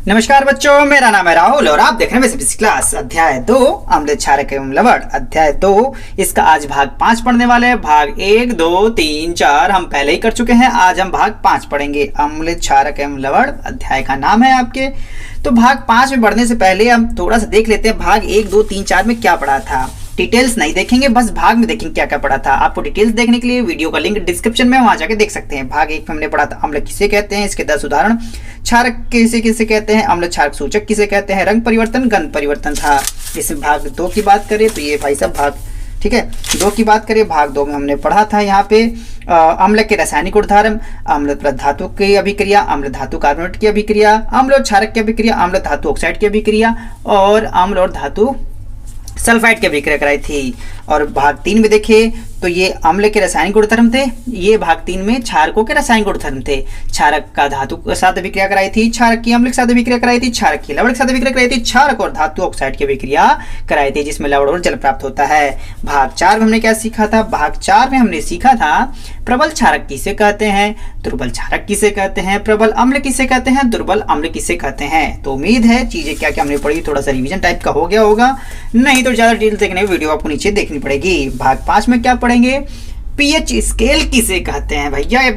नमस्कार बच्चों, मेरा नाम है राहुल और आप देख रहे हैं बेसिक क्लास अध्याय 2 अम्ल क्षारक एवं लवण अध्याय 2। इसका आज भाग 5 पढ़ने वाले हैं। भाग 1, 2, 3, 4 हम पहले ही कर चुके हैं। आज हम भाग 5 पढ़ेंगे। अम्ल क्षारक एवं लवण अध्याय का नाम है आपके। तो भाग 5 में बढ़ने से पहले हम थोड़ा सा देख लेते हैं भाग 1, 2, 3, 4 में क्या पढ़ा था। डिटेल्स नहीं देखेंगे, बस भाग में देखेंगे क्या क्या पढ़ा था। आपको डिटेल्स देखने के लिए वीडियो का लिंक डिस्क्रिप्शन में, वहां जाके देख सकते हैं। भाग 1 में हमने पढ़ा था अम्ल किसे कहते हैं, इसके 10 उदाहरण, क्षारक किसे किसे कहते हैं, अम्ल क्षारक सूचक किसे कहते हैं, रंग परिवर्तन, गंध परिवर्तन था। इस भाग 2 की बात करें तो ये भाई साहब भाग 2 की बात करें। भाग 2 में हमने पढ़ा था यहाँ पे अम्ल के रासायनिक गुणधर्म, अम्ल धातु की अभिक्रिया, अम्ल धातु कार्बोनेट की अभिक्रिया, अम्ल और क्षारक की अभिक्रिया, अम्ल धातु ऑक्साइड की अभिक्रिया और अम्ल और धातु सल्फाइड की अभिक्रिया कराई थी। और भाग 3 में देखें तो ये अम्ल के रासायनिक गुणधर्म थे। ये भाग 3 में क्षारकों के रासायनिक गुणधर्म थे। क्षारक का धातु के साथ अभिक्रिया कराई थी, क्षारक की अम्ल के साथ अभिक्रिया कराई थी, क्षारक की लवण के साथ अभिक्रिया कराई थी, क्षारक और धातु ऑक्साइड की अभिक्रिया कराई थी, जिसमें लवण और जल प्राप्त होता है। भाग 4 में हमने क्या सीखा था? भाग 4 में हमने सीखा था प्रबल क्षारक किसे कहते हैं, दुर्बल क्षारक किसे कहते हैं, प्रबल अम्ल किसे कहते हैं, दुर्बल अम्ल किसे कहते हैं। तो उम्मीद है चीजें क्या क्या हमने पढ़ी, थोड़ा सा रिवीजन टाइप का हो गया होगा। नहीं तो ज्यादा डिटेल देखने वीडियो आपको नीचे देखनी पड़ेगी। भाग 5 में क्या पढ़ेंगे? पीएच स्केल किसे कहते हैं। भैया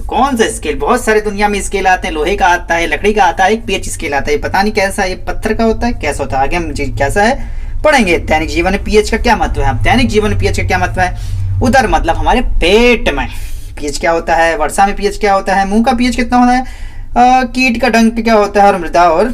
कौन सा स्केल? बहुत सारे दुनिया में स्केल आते हैं, लोहे का आता है, लकड़ी का आता है, एक पीएच स्केल आता है। पता नहीं कैसा, ये पत्थर का होता है, कैसा होता है, आगे हम कैसा है पढ़ेंगे। दैनिक जीवन में पीएच का क्या महत्व है? दैनिक जीवन में पीएच का क्या महत्व है? उधर मतलब हमारे पेट में पीएच क्या होता है, वर्षा में पीएच क्या होता है, मुंह का पीएच कितना होता है, कीट का डंक क्या होता है, और मृदा और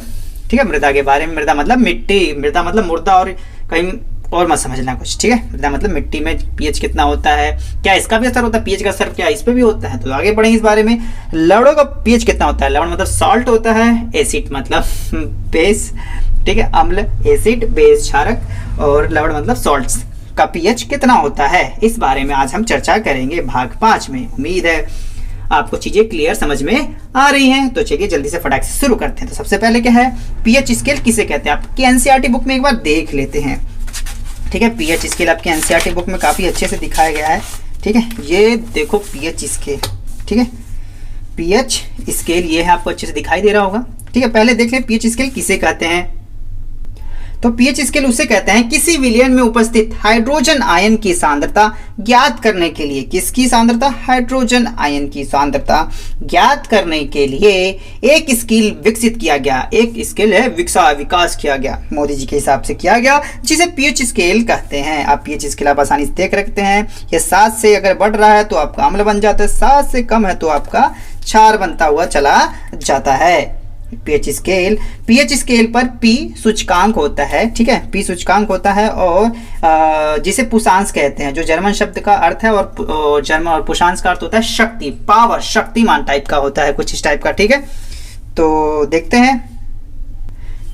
मृदा के बारे में। मृदा मतलब मिट्टी, मृदा मतलब मुर्दा, और कहीं और मत समझना कुछ, ठीक है। मृदा मतलब मिट्टी में पीएच कितना होता है, क्या इसका भी असर होता है, पीएच का असर क्या इस पे भी होता है, तो आगे बढ़ेंगे इस बारे में। लवणों का पीएच कितना होता है? लवण मतलब सॉल्ट होता है, एसिड मतलब बेस, ठीक है। अम्ल एसिड, बेस क्षारक, और लवण मतलब सॉल्ट्स का पीएच कितना होता है, इस बारे में आज हम चर्चा करेंगे भाग 5 में। उम्मीद है आपको चीजें क्लियर समझ में आ रही हैं। तो चलिए जल्दी से फटाक से शुरू करते हैं। तो सबसे पहले क्या है, पीएच स्केल किसे कहते हैं, आपकी एनसीईआरटी बुक में एक बार देख लेते हैं, ठीक है। पीएच स्केल आपकी एनसीईआरटी बुक में काफी अच्छे से दिखाया गया है, ठीक है। ये देखो पीएच स्केल, ठीक है। पीएच स्केल ये है, आपको अच्छे से दिखाई दे रहा होगा, ठीक है। पहले देख लें पीएच स्केल किसे कहते हैं। तो पीएच स्केल उसे कहते हैं किसी विलयन में उपस्थित हाइड्रोजन आयन की सांद्रता ज्ञात करने के लिए। किसकी सांद्रता? हाइड्रोजन आयन की सांद्रता ज्ञात करने के लिए एक स्केल विकसित किया गया। एक स्केल है विकास किया गया, मोदी जी के हिसाब से किया गया, जिसे पीएच स्केल कहते हैं। आप पीएच स्केल आप आसानी से देख रखते हैं। ये 7 से अगर बढ़ रहा है तो आपका अम्ल बन जाता है, 7 से कम है तो आपका क्षार बनता हुआ चला जाता है। पीएच स्केल पर पी सूचकांक होता है, ठीक है। पी सूचकांक होता है और जिसे पुषांश कहते हैं, जो जर्मन शब्द का अर्थ है, और जर्मन और पुषांश का अर्थ होता है शक्ति, पावर, शक्तिमान टाइप का होता है, कुछ इस टाइप का, ठीक है। तो देखते हैं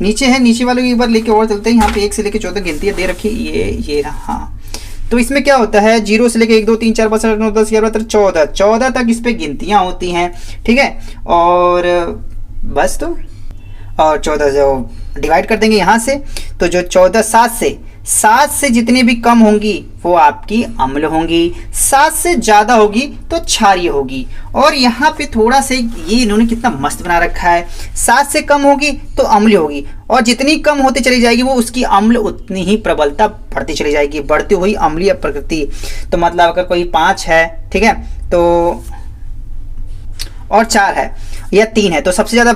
नीचे है, नीचे वालों की एक बार लेके और चलते हैं। यहाँ पे 1 से लेके 14 गिनतियां दे रखी, ये रहा। हाँ, तो इसमें क्या होता है, 0 से लेके 1, 2, 3, 4, 5, 6, 9, 10, 11, 12, 14 तक इस पे गिनतियां होती हैं, ठीक है। और बस तो और 14 जो डिवाइड कर देंगे यहाँ से, तो जो 14 7 से जितनी भी कम होंगी वो आपकी अम्ल होंगी, 7 से ज्यादा होगी तो क्षारीय होगी। और यहाँ पे थोड़ा से ये इन्होंने कितना मस्त बना रखा है, 7 से कम होगी तो अम्ल होगी, और जितनी कम होती चली जाएगी वो उसकी अम्ल उतनी ही प्रबलता बढ़ती चली जाएगी, बढ़ती हुई अम्लीय प्रकृति। तो मतलब अगर कोई 5 है, ठीक है, तो और 4 है या 3 है, तो सबसे ज्यादा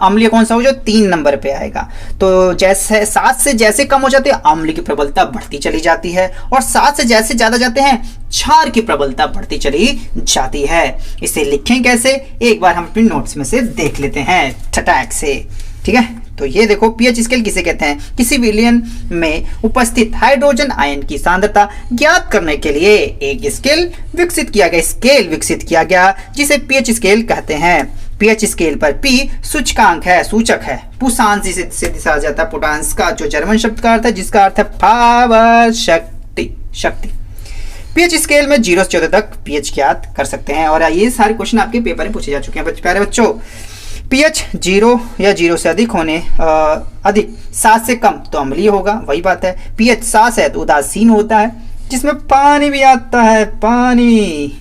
अम्लीय कौन सा हो, जो 3 नंबर पे आएगा। तो जैसे 7 से जैसे कम हो जाते हैं अम्ल की प्रबलता बढ़ती चली जाती है, और 7 से जैसे ज्यादा जाते हैं क्षार की प्रबलता बढ़ती चली जाती है। इसे लिखें कैसे, एक बार हम अपने नोट्स में से देख लेते हैं ठटाक से, ठीक है। तो ये देखो पीएच स्केल किसे कहते हैं, किसी विलयन में उपस्थित हाइड्रोजन आयन की सांद्रता ज्ञात करने के लिए एक स्केल विकसित किया गया, जिसे पीएच स्केल कहते हैं। पीएच स्केल पर पी सूचकांक है, सूचक है, पुषांश जिसे दिशा जाता है, पुटांश का जो जर्मन शब्द का अर्थ है, जिसका अर्थ है पावर, शक्ति। पीएच स्केल में 0 से 14 तक पीएच ज्ञात कर सकते हैं। और ये सारे क्वेश्चन आपके पेपर में पूछे जा चुके हैं प्यारे बच्चों। पीएच 0 या 0 से अधिक होने अधिक 7 से कम तो अम्लीय होगा, वही बात है। पीएच 7 है तो उदासीन होता है, जिसमें पानी भी आता है, पानी,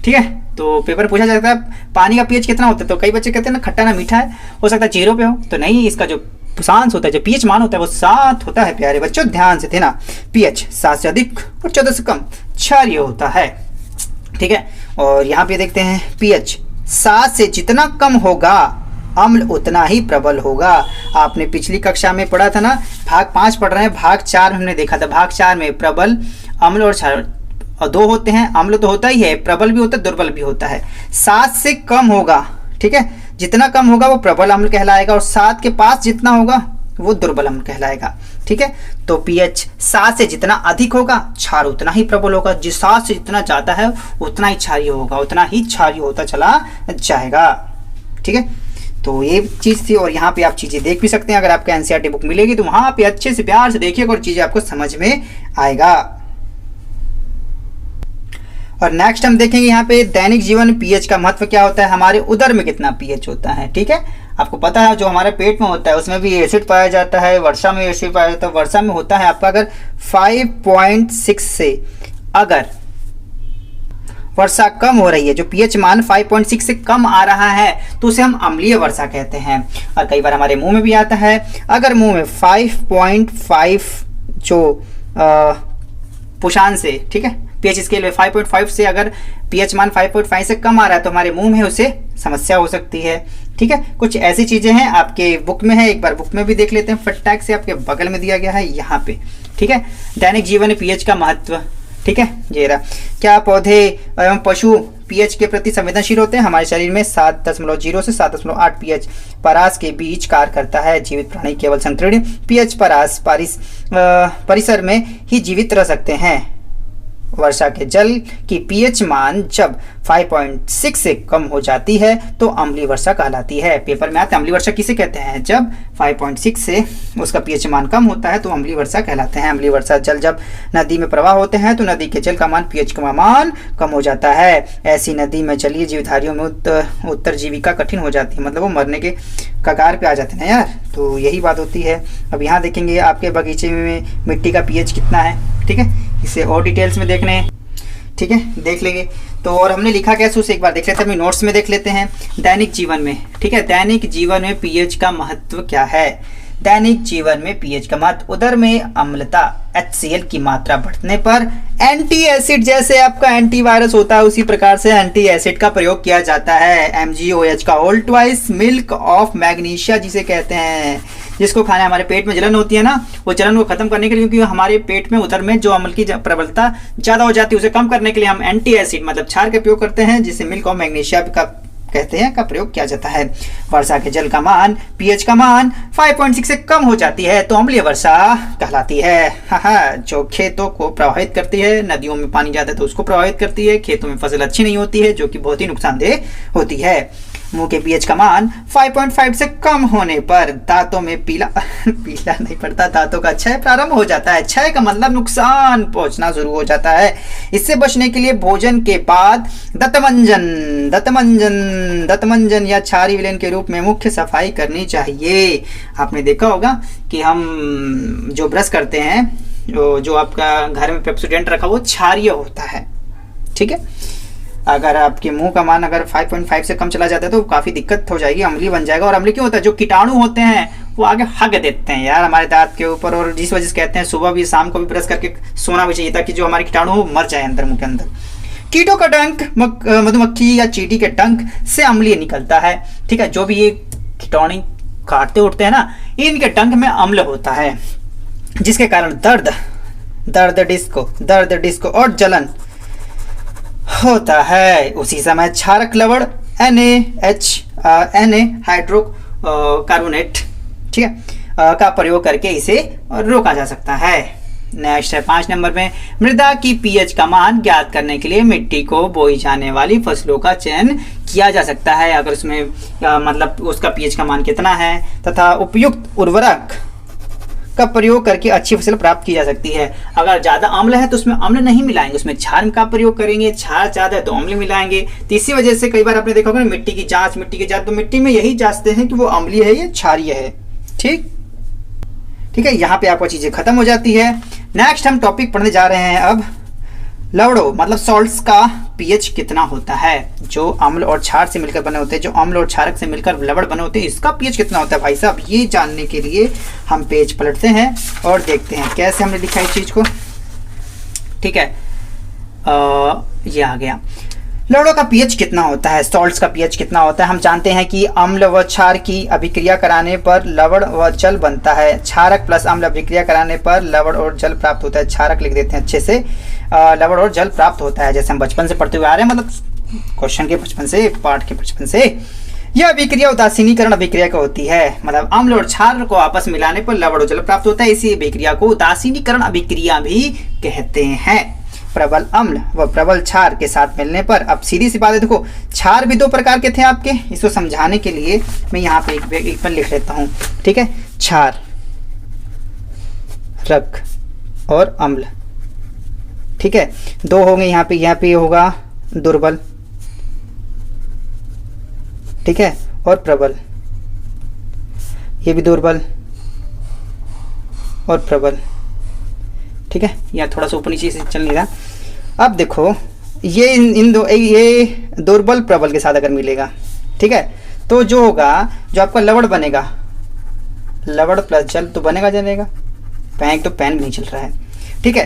ठीक है। तो पेपर पूछा जाता है पानी का पीएच कितना होता है, तो कई बच्चे कहते हैं ना खट्टा ना मीठा है, हो सकता है 0 पे हो, तो नहीं, इसका जो पुशांश होता है, जो पीएच मान होता है वो 7 होता है। प्यारे बच्चों ध्यान से थे ना, पीएच 7 से अधिक और 14 से कम क्षारीय होता है। ठीक है, और यहाँ पे देखते हैं पीएच 7 से जितना कम होगा अम्ल उतना ही प्रबल होगा। आपने पिछली कक्षा में पढ़ा था ना, भाग 5 पढ़ रहे हैं, भाग 4 हमने देखा था, भाग 4 में प्रबल अम्ल और 2 होते हैं। अम्ल तो होता ही है, प्रबल भी होता है, दुर्बल भी होता है। 7 से कम होगा, ठीक है, जितना कम होगा वो प्रबल अम्ल कहलाएगा, और 7 के पास जितना होगा वो दुर्बल अम्ल कहलाएगा। ठीक है, तो पीएच 7 से जितना अधिक होगा क्षार उतना ही प्रबल होगा, जिस 7 से जितना ज्यादा है उतना ही क्षारीय होगा, उतना ही क्षारीय होता चला जाएगा। ठीक है, तो ये चीज थी, और यहाँ पे आप चीजें देख भी सकते हैं। अगर आपको एनसीईआरटी बुक मिलेगी तो वहां पे अच्छे से प्यार से देखिएगा और चीजें आपको समझ में आएगा। और नेक्स्ट हम देखेंगे यहाँ पे दैनिक जीवन में पीएच का महत्व क्या होता है, हमारे उदर में कितना पीएच होता है। ठीक है, आपको पता है जो हमारे पेट में होता है उसमें भी एसिड पाया जाता है, वर्षा में एसिड पाया जाता है। वर्षा में होता है आपका अगर 5.6 से अगर वर्षा कम हो रही है, जो पीएच मान 5.6 से कम आ रहा है तो उसे हम अम्लीय वर्षा कहते हैं। और कई बार हमारे मुंह में भी आता है, अगर मुंह में 5.5 जो पुशान से, ठीक है, पीएच स्केल में 5.5 से अगर पीएच मान 5.5 से कम आ रहा है तो हमारे मुंह में उसे समस्या हो सकती है। ठीक है, कुछ ऐसी चीजें हैं, आपके बुक में है, एक बार बुक में भी देख लेते हैं, फटाक से आपके बगल में दिया गया है यहाँ पे। ठीक है, दैनिक जीवन में पीएच का महत्व। ठीक है, ये रहा। क्या पौधे एवं पशु पीएच के प्रति संवेदनशील होते हैं? हमारे शरीर में 7.0 से 7.8 पीएच परास के बीच कार्य करता है। जीवित प्राणी केवल संकीर्ण पीएच परास परिसर में ही जीवित रह सकते हैं। वर्षा के जल की पीएच मान जब 5.6 से कम हो जाती है तो अम्लीय वर्षा कहलाती है। पेपर में आते अम्लीय वर्षा किसे कहते हैं? जब 5.6 से उसका पीएच मान कम होता है तो अम्लीय वर्षा कहलाते हैं। अम्लीय वर्षा जल जब नदी में प्रवाह होते हैं तो नदी के जल का मान पीएच का मान कम हो जाता है। ऐसी नदी में जलीय जीवधारियों में उत्तरजीविका कठिन हो जाती है, मतलब वो मरने के कगार पे आ जाते हैं यार, तो यही बात होती है। अब यहाँ देखेंगे आपके बगीचे में मिट्टी का पीएच कितना है। ठीक है, इसे और डिटेल्स में देखने, ठीक है, देख लेंगे। तो और हमने लिखा कैसे उसे एक बार देख लेते हैं, अपनी नोट्स में देख लेते हैं। दैनिक जीवन में, ठीक है, दैनिक जीवन में पीएच का महत्व क्या है? दैनिक जीवन में पीएच का महत्व, उदर में अम्लता HCl की मात्रा बढ़ने पर एंटी एसिड, जैसे आपका एंटीवायरस होता है उसी प्रकार से एंटी एसिड का प्रयोग किया जाता है। MgOH का whole twice milk of magnesia जिसे कहते हैं, जिसको खाने हमारे पेट में जलन होती है ना, वो जलन को खत्म करने के लिए, क्योंकि हमारे पेट में उदर में जो अम्ल की प्रबलता ज्यादा हो जाती है उसे कम करने के लिए हम एंटी एसिड मतलब क्षार का प्रयोग करते हैं, जिसे मिल्क ऑफ मैग्नीशिया का कहते हैं, का प्रयोग किया जाता है। वर्षा के जल का मान, पीएच का मान 5.6 से कम हो जाती है तो अम्लीय वर्षा कहलाती है। जो खेतों को प्रभावित करती है, नदियों में पानी जाता है तो उसको प्रभावित करती है, खेतों में फसल अच्छी नहीं होती है जो कि बहुत ही नुकसानदेह होती है। मुंह के पीएच का मान 5.5 से कम होने पर दांतों में पीला नहीं पड़ता, दांतों का क्षय प्रारंभ हो जाता है। क्षय का मतलब नुकसान पहुंचना शुरू हो जाता है। इससे बचने के लिए भोजन के बाद दंतमंजन या क्षारीय विलेन के रूप में मुख्य सफाई करनी चाहिए। आपने देखा होगा कि हम जो ब्रश करते हैं, जो आपका घर में पेप्सोडेंट रखा वो क्षारीय होता है। ठीक है, अगर आपके मुंह का मान अगर 5.5 से कम चला जाता है तो काफी दिक्कत हो जाएगी, अम्लीय बन जाएगा। और अम्लीय क्यों होता है? जो कीटाणु होते हैं वो आगे हग देते हैं यार हमारे दांत के ऊपर, और जिस वजह से कहते हैं सुबह भी शाम को भी ब्रश करके सोना भी चाहिए ताकि जो हमारे कीटाणु हो मर जाए अंदर मुंह के अंदर। कीटों का डंक मधुमक्खी या चींटी के डंक से अम्लीय निकलता है। ठीक है, जो भी ये कीटाणु काटते उठते हैं ना, इनके डंक में अम्ल होता है, जिसके कारण दर्द डिस्को और जलन होता है। उसी समय क्षारक लवण Na हाइड्रोकार्बोनेट, ठीक है, का प्रयोग करके इसे रोका जा सकता है। नेक्स्ट है 5 नंबर में, मृदा की पीएच का मान ज्ञात करने के लिए मिट्टी को बोई जाने वाली फसलों का चयन किया जा सकता है। अगर उसमें मतलब उसका पीएच का मान कितना है तथा उपयुक्त उर्वरक का प्रयोग करके अच्छी फसल प्राप्त की जा सकती है। अगर ज्यादा अम्ल है तो उसमें अम्ल नहीं मिलाएंगे, उसमें क्षार का प्रयोग करेंगे। क्षार ज्यादा है तो अम्ल मिलाएंगे। तो इसी वजह से कई बार आपने देखा होगा मिट्टी की जांच तो मिट्टी में यही जांचते हैं कि वो अम्लीय है या क्षारीय है। ठीक है, यहाँ पे आपको चीजें खत्म हो जाती है। नेक्स्ट हम टॉपिक पढ़ने जा रहे हैं अब लवणों मतलब सॉल्ट्स का पीएच कितना होता है। जो अम्ल और क्षार से मिलकर बने होते हैं, जो अम्ल और क्षारक से मिलकर लवण बने होते हैं, इसका पीएच कितना होता है भाई साहब। ये जानने के लिए हम पेज पलटते हैं और देखते हैं कैसे हमने लिखा इस चीज को। ठीक है, ये आ गया। लवणों का पीएच कितना होता है, सॉल्ट्स का पीएच कितना होता है। हम जानते हैं कि अम्ल व क्षार की अभिक्रिया कराने पर लवण व जल बनता है। क्षारक प्लस अम्ल अभिक्रिया कराने पर लवण और जल प्राप्त होता है। क्षारक लिख देते हैं अच्छे से, लवण और जल प्राप्त होता है। जैसे हम बचपन से पढ़ते हुए आ रहे हैं, मतलब क्वेश्चन के बचपन से, पाठ के बचपन से। यह अभिक्रिया उदासीनीकरण अभिक्रिया का होती है, मतलब अम्ल और क्षार को आपस में मिलाने पर लवण और जल प्राप्त होता है। इसी अभिक्रिया को उदासीनीकरण अभिक्रिया भी कहते हैं। प्रबल अम्ल व प्रबल क्षार के साथ मिलने पर, अब सीधी सी बात है, देखो क्षार भी दो प्रकार के थे आपके। इसको समझाने के लिए मैं यहाँ पे एक पर लिख लेता हूँ। ठीक है, क्षार रक और अम्ल। ठीक है, दो होंगे यहाँ पे होगा दुर्बल, ठीक है, और प्रबल। ये भी दुर्बल और प्रबल। ठीक है, यहाँ थोड़ा सा ऊपर नीचे से चल नहीं रहा। अब देखो ये ये दुर्बल प्रबल के साथ अगर मिलेगा, ठीक है, तो जो होगा, जो आपका लवण बनेगा, लवण प्लस जल तो बनेगा जलेगा। पैन तो पैन भी नहीं चल रहा है। ठीक है,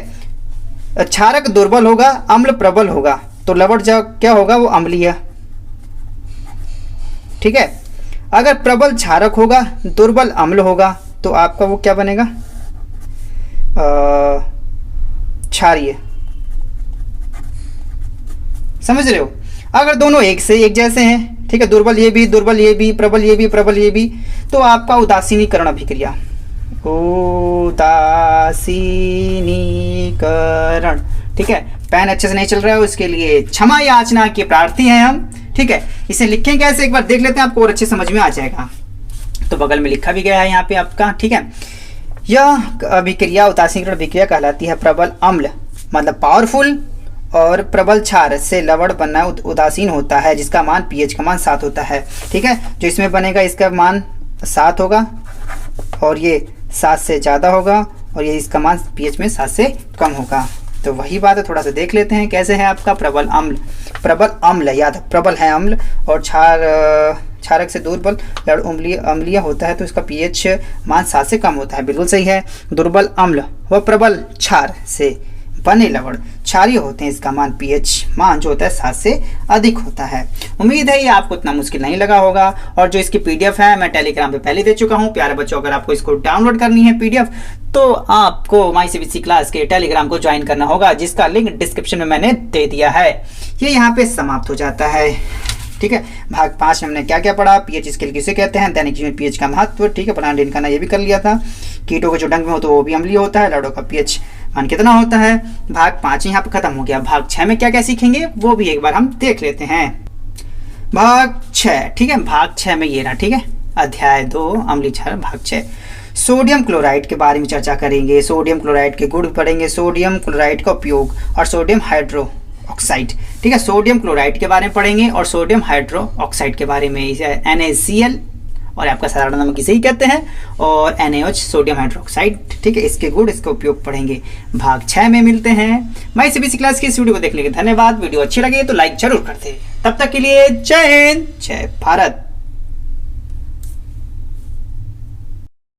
क्षारक दुर्बल होगा, अम्ल प्रबल होगा, तो लवण क्या होगा, वो अम्लीय। ठीक है, अगर प्रबल क्षारक होगा, दुर्बल अम्ल होगा, तो आपका वो क्या बनेगा, क्षारीय। समझ रहे हो। अगर दोनों एक से एक जैसे हैं, ठीक है, दुर्बल ये भी, दुर्बल ये भी, प्रबल ये भी, प्रबल ये भी, तो आपका उदासीनीकरण अभिक्रिया, उदासीनीकरण। ठीक है, पेन अच्छे से नहीं चल रहा है, उसके लिए क्षमा याचना के प्रार्थी हैं हम। ठीक है, इसे लिखें कैसे एक बार देख लेते हैं, आपको और अच्छे समझ में आ जाएगा। तो बगल में लिखा भी गया है यहाँ पे आपका। ठीक है, यह अभिक्रिया उदासीनीकरण अभिक्रिया कहलाती है। प्रबल अम्ल मतलब पावरफुल और प्रबल क्षार से लवण बनना उदासीन होता है, जिसका मान पीएच का मान 7 होता है। ठीक है, जो इसमें बनेगा इसका मान 7 होगा और ये 7 से ज़्यादा होगा, और ये इसका मान पीएच में 7 से कम होगा। तो वही बात है, थोड़ा सा देख लेते हैं कैसे है आपका प्रबल अम्ल। प्रबल अम्ल याद, प्रबल है अम्ल और क्षारक से दुर्बल लवण अम्लीय होता है, तो इसका पीएच मान 7 से कम होता है। बिल्कुल सही है। दुर्बल अम्ल व प्रबल क्षार से बने लवण क्षारीय होते हैं, इसका मान पीएच मान जो होता है 7 से अधिक होता है। उम्मीद है ये आपको इतना मुश्किल नहीं लगा होगा। और जो इसकी पीडीएफ है मैं टेलीग्राम पे पहले दे चुका हूँ। प्यारे बच्चों, अगर आपको इसको डाउनलोड करनी है पीडीएफ, तो आपको माई सीबीएसई क्लास के टेलीग्राम को ज्वाइन करना होगा, जिसका लिंक डिस्क्रिप्शन में मैंने दे दिया है। ये यहाँ पे समाप्त हो जाता है। ठीक है, भाग 5 में हमने क्या क्या पढ़ा, पीएच स्केल किसे कहते हैं, दैनिक जीवन पीएच का महत्व, ठीक है, प्लांट का ये भी कर लिया था। कीटों के जो डंक में हो तो वो भी अम्लीय होता है, लवणों का पीएच मान कितना होता है। भाग 5 यहाँ पे खत्म हो गया। भाग 6 में क्या क्या सीखेंगे वो भी एक बार हम देख लेते हैं। भाग 6, ठीक है, भाग 6 में ये रहा। ठीक है, अध्याय 2 अम्लीय क्षार, भाग 6 सोडियम क्लोराइड के बारे में चर्चा करेंगे। सोडियम क्लोराइड के गुण पढ़ेंगे, सोडियम क्लोराइड का उपयोग और सोडियम हाइड्रो ऑक्साइड। ठीक है, सोडियम क्लोराइड के बारे में पढ़ेंगे और सोडियम हाइड्रो ऑक्साइड के बारे में, NaCl और आपका साधारण नाम किसे ही कहते हैं, और NaOH सोडियम हाइड्रोक्साइड। ठीक है, इसके गुण, इसका उपयोग पढ़ेंगे। भाग 6 में मिलते हैं। माई सीबीएसई क्लास की इस वीडियो को देखने के धन्यवाद। वीडियो अच्छी लगे तो लाइक जरूर करते। तब तक के लिए जय हिंद, जय भारत।